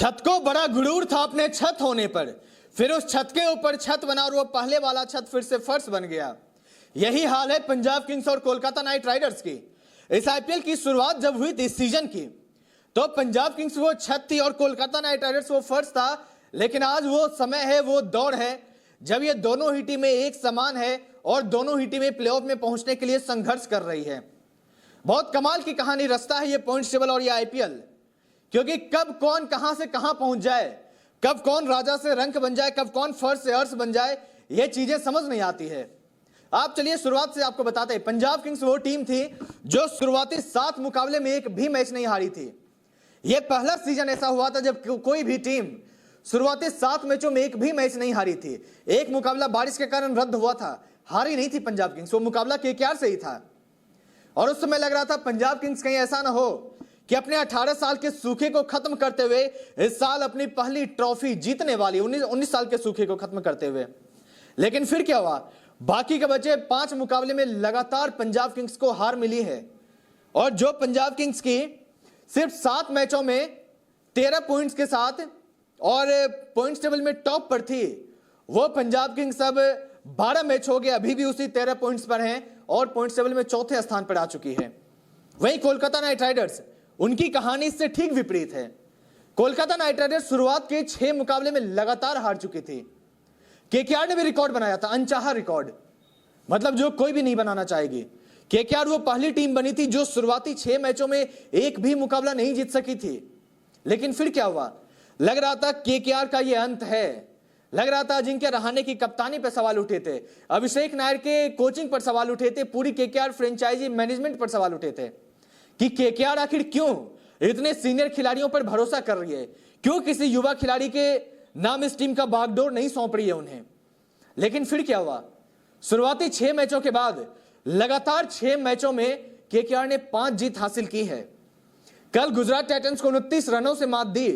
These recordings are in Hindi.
छत को बड़ा गुरूर था अपने छत होने पर, फिर उस छत के ऊपर छत बना और वो पहले वाला छत फिर से फर्श बन गया। यही हाल है पंजाब किंग्स और कोलकाता नाइट राइडर्स की। इस आईपीएल की शुरुआत जब हुई थी इस सीजन की, तो पंजाब किंग्स वो छत थी और कोलकाता नाइट राइडर्स वो फर्श था। लेकिन आज वो समय है, वो दौर है जब ये दोनों ही टीमें एक समान है और दोनों ही टीमें प्लेऑफ में पहुंचने के लिए संघर्ष कर रही है। बहुत कमाल की कहानी रचता है ये पॉइंट्स टेबल और ये आईपीएल, क्योंकि कब कौन कहां से कहां पहुंच जाए, कब कौन राजा से रंक बन जाए, कब कौन फर्श से अर्श बन जाए, ये चीजें समझ नहीं आती है। आप चलिए शुरुआत से आपको बताते हैं। पंजाब किंग्स वो टीम थी जो शुरुआती 7 मुकाबले में एक भी मैच नहीं हारी थी। यह पहला सीजन ऐसा हुआ था जब कोई भी टीम शुरुआती 7 मैचों में एक भी मैच नहीं हारी थी। एक मुकाबला बारिश के कारण रद्द हुआ था, हारी नहीं थी पंजाब किंग्स, वो मुकाबला केकेआर से ही था। और उस समय लग रहा था पंजाब किंग्स कहीं ऐसा ना हो कि अपने 18 साल के सूखे को खत्म करते हुए इस साल अपनी पहली ट्रॉफी जीतने वाली, 19 साल के सूखे को खत्म करते हुए। लेकिन फिर क्या हुआ, बाकी के बचे 5 मुकाबले में लगातार पंजाब किंग्स को हार मिली है। और जो पंजाब किंग्स की सिर्फ 7 मैचों में 13 पॉइंट्स के साथ और पॉइंट्स टेबल में टॉप पर थी, वो पंजाब किंग्स अब 12 मैच हो गए अभी भी उसी 13 पॉइंट्स पर हैं और पॉइंट्स टेबल में चौथे स्थान पर आ चुकी है। वहीं कोलकाता नाइट राइडर्स, उनकी कहानी इससे ठीक विपरीत है। कोलकाता नाइट राइडर्स शुरुआत के 6 मुकाबले में लगातार हार चुकी थी। केकेआर ने भी रिकॉर्ड बनाया था, अनचाहा रिकॉर्ड, मतलब जो कोई भी नहीं बनाना चाहेगी। केकेआर वो पहली टीम बनी थी जो शुरुआती 6 मैचों में एक भी मुकाबला नहीं जीत सकी थी। लेकिन फिर क्या हुआ, लग रहा था केकेआर का ये अंत है। लग रहा था अजिंक्य रहाणे की कप्तानी पर सवाल उठे थे, अभिषेक नायर के कोचिंग पर सवाल उठे थे, पूरी केकेआर फ्रेंचाइजी मैनेजमेंट पर सवाल उठे थे कि केकेआर आखिर क्यों इतने सीनियर खिलाड़ियों पर भरोसा कर रही है, क्यों किसी युवा खिलाड़ी के नाम इस टीम का बागडोर नहीं सौंप रही है उन्हें। लेकिन फिर क्या हुआ, शुरुआती 6 मैचों के बाद लगातार 6 मैचों में केकेआर ने 5 जीत हासिल की है। कल गुजरात टाइटंस को 29 रनों से मात दी,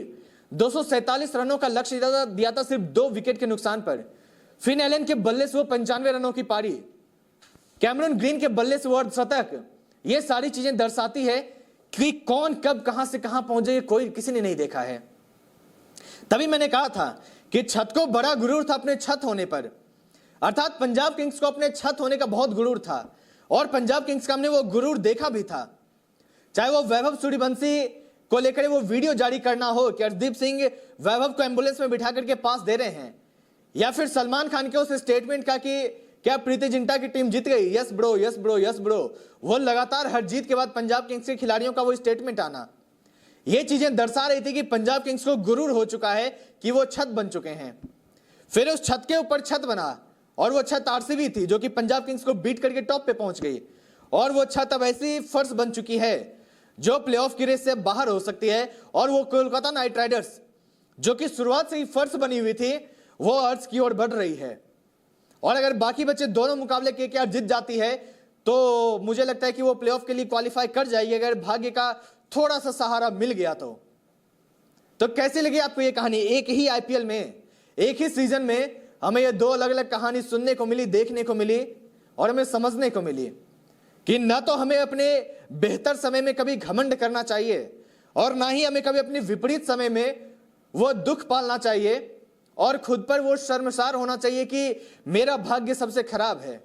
247 रनों का लक्ष्य दिया था सिर्फ 2 विकेट के नुकसान पर। फिन एलन के बल्ले से वो 95 रनों की पारी, कैमरन ग्रीन के बल्ले से वो अर्धशतक। ये सारी चीजें दर्शाती है कि कौन कब कहां से कहां पहुंचे, कोई किसी ने नहीं देखा है। तभी मैंने कहा था कि छत को बड़ा गुरूर था अपने छत होने पर, अर्थात पंजाब किंग्स को अपने छत होने का बहुत गुरूर था और पंजाब किंग्स का हमने वो गुरूर देखा भी था। चाहे वो वैभव सूर्यवंशी को लेकर वो वीडियो जारी करना हो कि हरदीप सिंह वैभव को एम्बुलेंस में बिठा करके पास दे रहे हैं, या फिर सलमान खान के उस स्टेटमेंट का कि क्या प्रीति जिंटा की टीम जीत गई, yes bro yes bro yes bro, वो लगातार हर जीत के बाद पंजाब किंग्स के खिलाड़ियों का वो स्टेटमेंट आना, ये चीजें दर्शा रही थी कि पंजाब किंग्स को गुरूर हो चुका है कि वो छत बन चुके हैं। फिर उस छत के ऊपर छत बना और वो छत आरसीबी थी जो कि पंजाब किंग्स को बीट करके टॉप पे पहुंच गई, और वो छत अब ऐसी फर्श बन चुकी है जो प्लेऑफ की रेस से बाहर हो सकती है। और वो कोलकाता नाइट राइडर्स जो कि शुरुआत से ही फर्श बनी हुई थी, वो अर्श की ओर बढ़ रही है। और अगर बाकी बच्चे दोनों मुकाबले केकेआर जीत जाती है तो मुझे लगता है कि वो प्लेऑफ के लिए क्वालिफाई कर जाएगी, अगर भाग्य का थोड़ा सा सहारा मिल गया तो कैसी लगी आपको ये कहानी? एक ही आईपीएल में, एक ही सीजन में हमें ये 2 अलग अलग कहानी सुनने को मिली, देखने को मिली और हमें समझने को मिली कि ना तो हमें अपने बेहतर समय में कभी घमंड करना चाहिए और ना ही हमें कभी अपने विपरीत समय में वो दुख पालना चाहिए और खुद पर वो शर्मसार होना चाहिए कि मेरा भाग्य सबसे खराब है।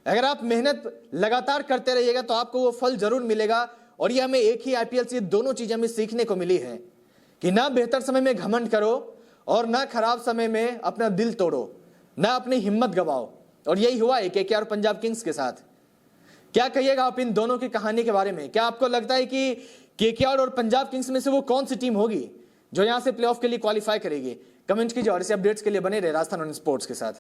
अगर आप मेहनत लगातार करते रहिएगा तो आपको वो फल जरूर मिलेगा। और ये हमें एक ही आईपीएल से दोनों चीजें हमें सीखने को मिली है कि ना बेहतर समय में घमंड करो और ना खराब समय में अपना दिल तोड़ो, ना अपनी हिम्मत गवाओ। और यही हुआ है केकेआर और पंजाब किंग्स के साथ। क्या कहिएगा आप इन दोनों की कहानी के बारे में? क्या आपको लगता है कि केकेआर और पंजाब किंग्स में से वो कौन सी टीम होगी जो यहां से प्लेऑफ के लिए क्वालिफाई करेगी? कमेंट कीजिए और इसे अपडेट्स के लिए बने रहे राजस्थान स्पोर्ट्स के साथ।